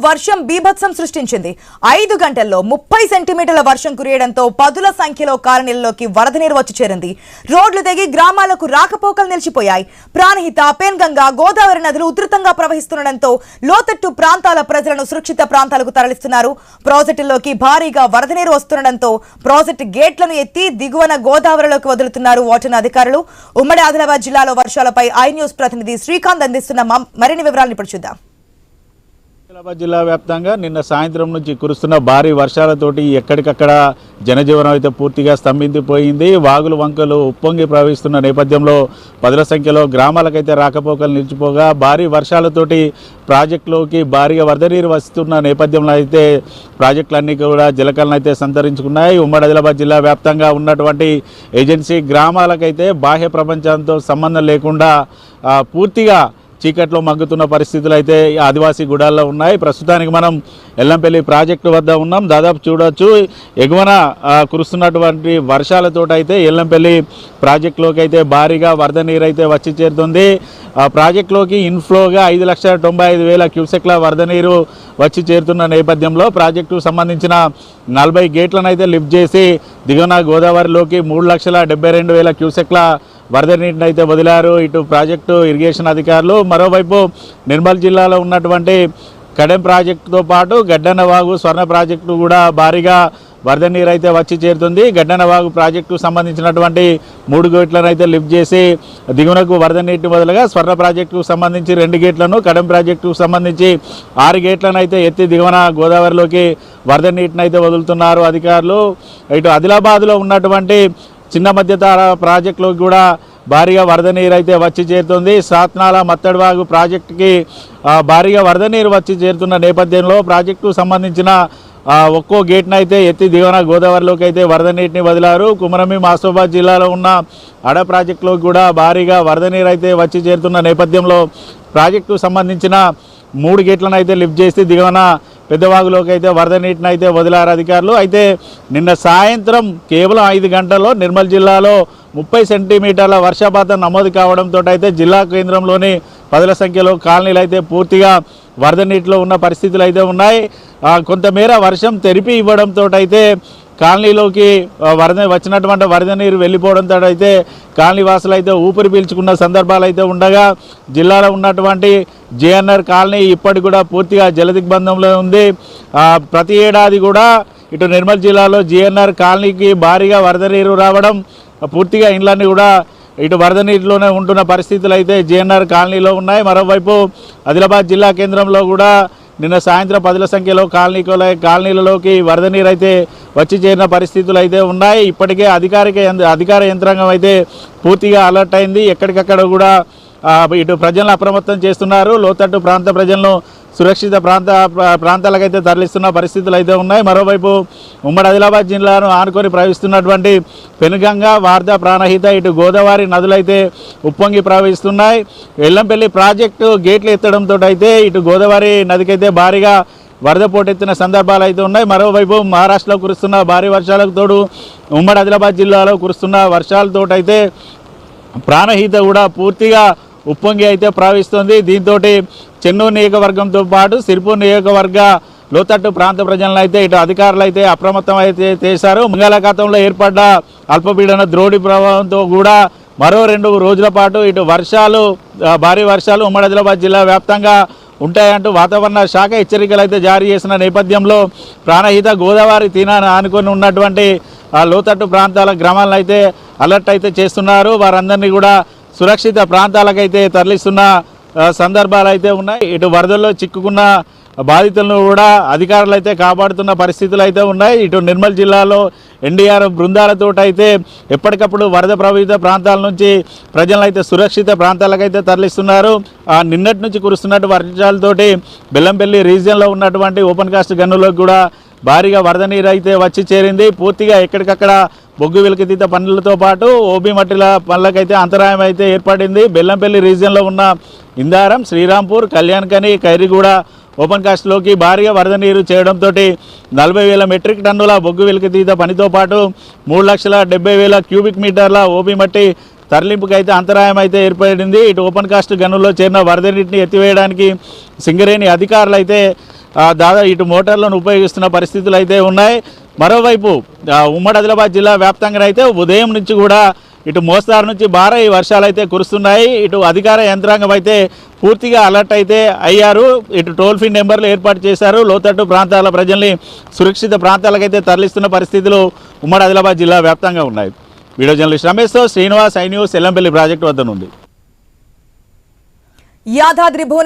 వర్షం బీభత్సం సృష్టించింది. 5 గంటల్లో 30 సెంటీమీటర్ల వర్షం కురియడంతో పదుల సంఖ్యలో కాలనీల్లోకి వరద నీరు వచ్చి చేరింది. రోడ్లు తెగి గ్రామాలకు రాకపోకలు నిలిచిపోయాయి. ప్రాణహిత, పెన్గంగా, గోదావరి నదులు ఉధృతంగా ప్రవహిస్తుండటంతో లోతట్టు ప్రాంతాల ప్రజలను సురక్షిత ప్రాంతాలకు తరలిస్తున్నారు. ప్రాజెక్టుల్లోకి భారీగా వరద నీరు వస్తుండటంతో ప్రాజెక్టు గేట్లను ఎత్తి దిగువన గోదావరిలోకి వదులుతున్నారు వాటర్ అధికారులు. ఉమ్మడి ఆదిలాబాద్ జిల్లాలో వర్షాలపై ఐ న్యూస్ ప్రతినిధి శ్రీకాంత్ అందిస్తున్న మరిన్ని వివరాలను ఇప్పుడు చూద్దాం. ఆదిలాబాద్ జిల్లా వ్యాప్తంగా నిన్న సాయంత్రం నుంచి కురుస్తున్న భారీ వర్షాలతోటి ఎక్కడికక్కడ జనజీవనం అయితే పూర్తిగా స్తంభించిపోయింది. వాగులు వంకలు ఉప్పొంగి ప్రవహిస్తున్న నేపథ్యంలో పదుల సంఖ్యలో గ్రామాలకైతే రాకపోకలు నిలిచిపోగా భారీ వర్షాలతోటి ప్రాజెక్టులోకి భారీగా వరద నీరు వస్తున్న నేపథ్యంలో అయితే ప్రాజెక్టులన్నీ కూడా జలకలను అయితే సంతరించుకున్నాయి. ఉమ్మడి ఆదిలాబాద్ జిల్లా వ్యాప్తంగా ఉన్నటువంటి ఏజెన్సీ గ్రామాలకైతే బాహ్య ప్రపంచంతో సంబంధం లేకుండా పూర్తిగా చీకట్లో మగ్గుతున్న పరిస్థితులు అయితే ఆదివాసీ గుడాల్లో ఉన్నాయి. ప్రస్తుతానికి మనం ఎల్లంపల్లి ప్రాజెక్టు వద్ద ఉన్నాం. దాదాపు చూడొచ్చు ఎగువన కురుస్తున్నటువంటి వర్షాలతోటి అయితే ఎల్లంపల్లి ప్రాజెక్టులోకి అయితే భారీగా వరద నీరు అయితే వచ్చి చేరుతుంది. ప్రాజెక్టులోకి ఇన్ఫ్లోగా 5,95,000 క్యూసెక్ల వరద నీరు వచ్చి చేరుతున్న నేపథ్యంలో ప్రాజెక్టుకు సంబంధించిన 40 గేట్లను అయితే లిఫ్ట్ చేసి దిగువన గోదావరిలోకి 3,72,000 క్యూసెక్ల వరద నీటిని అయితే వదిలారు ఇటు ప్రాజెక్టు ఇరిగేషన్ అధికారులు. మరోవైపు నిర్మల్ జిల్లాలో ఉన్నటువంటి కడెం ప్రాజెక్టుతో పాటు గడ్డన్నవాగు స్వర్ణ ప్రాజెక్టు కూడా భారీగా వరద నీరు అయితే వచ్చి చేరుతుంది. గడ్డన్నవాగు ప్రాజెక్టుకు సంబంధించినటువంటి 3 గేట్లను అయితే లిఫ్ట్ చేసి దిగువనకు వరద నీటిని వదలగా స్వర్ణ ప్రాజెక్టుకు సంబంధించి 2 గేట్లను, కడెం ప్రాజెక్టుకు సంబంధించి 6 గేట్లను అయితే ఎత్తి దిగువన గోదావరిలోకి వరద నీటిని అయితే వదులుతున్నారు అధికారులు. ఇటు ఆదిలాబాద్లో ఉన్నటువంటి చిన్న మధ్యతర ప్రాజెక్టులోకి కూడా భారీగా వరద నీరు అయితే వచ్చి చేరుతుంది. సాత్నాల మత్తడివాగు ప్రాజెక్టుకి భారీగా వరద నీరు వచ్చి చేరుతున్న నేపథ్యంలో ప్రాజెక్టుకు సంబంధించిన ఒక్కో గేట్ను అయితే ఎత్తి దిగువన గోదావరిలోకి అయితే వరద నీటిని వదిలారు. కుమరమి మాసోబాద్ జిల్లాలో ఉన్న అడ ప్రాజెక్టులోకి కూడా భారీగా వరద నీరు అయితే వచ్చి చేరుతున్న నేపథ్యంలో ప్రాజెక్టుకు సంబంధించిన 3 గేట్లను అయితే లిఫ్ట్ చేసి దిగువన పెద్దవాగులోకి అయితే వరద నీటిని అయితే వదిలారు అధికారులు. అయితే నిన్న సాయంత్రం కేవలం 5 గంటల్లో నిర్మల్ జిల్లాలో 30 సెంటీమీటర్ల వర్షపాతం నమోదు కావడంతో అయితే జిల్లా కేంద్రంలోని పదుల సంఖ్యలో కాలనీలు అయితే పూర్తిగా వరద నీటిలో ఉన్న పరిస్థితులు అయితే ఉన్నాయి. కొంతమేర వర్షం తెరిపి ఇవ్వడంతో అయితే కాలనీలోకి వచ్చినటువంటి వరద నీరు వెళ్ళిపోవడంతో అయితే కాలనీ వాసులు అయితే ఊపిరి పీల్చుకున్న సందర్భాలు అయితే ఉండగా జిల్లాలో ఉన్నటువంటి జేఎన్ఆర్ కాలనీ ఇప్పటికి కూడా పూర్తిగా జలదిగ్బంధంలో ఉంది. ప్రతి ఏడాది కూడా ఇటు నిర్మల్ జిల్లాలో జేఎన్ఆర్ కాలనీకి భారీగా వరద నీరు రావడం పూర్తిగా ఇండ్లన్నీ కూడా ఇటు వరద నీటిలోనే ఉంటున్న పరిస్థితులు అయితే జేఎన్ఆర్ కాలనీలో ఉన్నాయి. మరోవైపు ఆదిలాబాద్ జిల్లా కేంద్రంలో కూడా నిన్న సాయంత్రం పదుల సంఖ్యలో కాలనీలలోకి వరద నీరు అయితే వచ్చి చేరిన పరిస్థితులు అయితే ఉన్నాయి. ఇప్పటికే అధికార యంత్రాంగం అయితే పూర్తిగా అలర్ట్ అయింది. ఎక్కడికక్కడ కూడా ఇటు ప్రజలను అప్రమత్తం చేస్తున్నారు. లోతట్టు ప్రాంత ప్రజలను సురక్షిత ప్రాంతాలకైతే తరలిస్తున్న పరిస్థితులు అయితే ఉన్నాయి. మరోవైపు ఉమ్మడి ఆదిలాబాద్ జిల్లాను ఆనుకొని ప్రవహిస్తున్నటువంటి పెనుగంగా, వార్ధ, ప్రాణహిత ఇటు గోదావరి నదులైతే ఉప్పొంగి ప్రవహిస్తున్నాయి. ఎల్లంపల్లి ప్రాజెక్టు గేట్లు ఎత్తడంతో అయితే ఇటు గోదావరి నదికైతే భారీగా వరద పోటెత్తిన సందర్భాలు అయితే ఉన్నాయి. మరోవైపు మహారాష్ట్రలో కురుస్తున్న భారీ వర్షాలకు తోడు ఉమ్మడి ఆదిలాబాద్ జిల్లాలో కురుస్తున్న వర్షాలతో అయితే ప్రాణహిత కూడా పూర్తిగా ఉప్పొంగి అయితే ప్రవహిస్తుంది. దీంతో చెన్నూరు నియోజకవర్గంతో పాటు సిరిపూర్ నియోజకవర్గ లోతట్టు ప్రాంత ప్రజలను అయితే ఇటు అధికారులు అయితే అప్రమత్తం అయితే చేశారు. బంగాళాఖాతంలో ఏర్పడ్డ అల్పపీడన ద్రోణి ప్రభావంతో కూడా మరో 2 రోజుల పాటు ఇటు భారీ వర్షాలు ఉమ్మడి ఆదిలాబాద్ జిల్లా వ్యాప్తంగా ఉంటాయంటూ వాతావరణ శాఖ హెచ్చరికలు అయితే జారీ చేసిన నేపథ్యంలో ప్రాణహిత గోదావరి తీరాన్ని ఆనుకొని ఉన్నటువంటి లోతట్టు ప్రాంతాల గ్రామాలను అయితే అలర్ట్ అయితే చేస్తున్నారు. వారందరినీ కూడా సురక్షిత ప్రాంతాలకైతే తరలిస్తున్న సందర్భాలు అయితే ఉన్నాయి. ఇటు వరదల్లో చిక్కుకున్న బాధితులను కూడా అధికారులు అయితే కాపాడుతున్న పరిస్థితులు అయితే ఉన్నాయి. ఇటు నిర్మల్ జిల్లాలో ఎన్డీఆర్ఎఫ్ బృందాలతో అయితే ఎప్పటికప్పుడు వరద ప్రభావిత ప్రాంతాల నుంచి ప్రజలను అయితే సురక్షిత ప్రాంతాలకైతే తరలిస్తున్నారు. నిన్నటి నుంచి కురుస్తున్నట్టు వర్షాలతోటి బెల్లంపల్లి రీజియన్లో ఉన్నటువంటి ఓపెన్ కాస్ట్ గన్నులకు కూడా భారీగా వరద నీరు అయితే వచ్చి చేరింది. పూర్తిగా ఎక్కడికక్కడ బొగ్గు వెలికితీత పనులతో పాటు ఓబీ మట్టిల పనులకైతే అంతరాయం అయితే ఏర్పడింది. బెల్లంపల్లి రీజియన్లో ఉన్న ఇందారం, శ్రీరాంపూర్, కళ్యాణ్కని, ఖైరిగూడ ఓపెన్ కాస్ట్లోకి భారీగా వరద నీరు చేయడంతో 40,000 మెట్రిక్ టన్నుల బొగ్గు వెలికితీత పనితో పాటు 3,70,000 క్యూబిక్ మీటర్ల ఓబీ మట్టి తరలింపుకి అయితే అంతరాయం అయితే ఏర్పడింది. ఇటు ఓపెన్ కాస్ట్ గనుల్లో చేరిన వరద నీటిని ఎత్తివేయడానికి సింగరేణి అధికారులు అయితే దాదాపు ఇటు మోటార్లను ఉపయోగిస్తున్న పరిస్థితులు అయితే ఉన్నాయి. మరోవైపు ఉమ్మడి ఆదిలాబాద్ జిల్లా వ్యాప్తంగా అయితే ఉదయం నుంచి కూడా ఇటు మోస్తారు నుంచి భారీ వర్షాలు అయితే కురుస్తున్నాయి. ఇటు అధికార యంత్రాంగం అయితే పూర్తిగా అలర్ట్ అయితే అయ్యారు. ఇటు టోల్ ఫ్రీ నెంబర్లు ఏర్పాటు చేశారు. లోతట్టు ప్రాంతాల ప్రజల్ని సురక్షిత ప్రాంతాలకైతే తరలిస్తున్న పరిస్థితులు ఉమ్మడి ఆదిలాబాద్ జిల్లా వ్యాప్తంగా ఉన్నాయి. వీడియో జర్నలిస్ట్ రమేష్తో Srinivas, I news, Yellampalli project వద్ద నుండి. యాదాద్రి భువన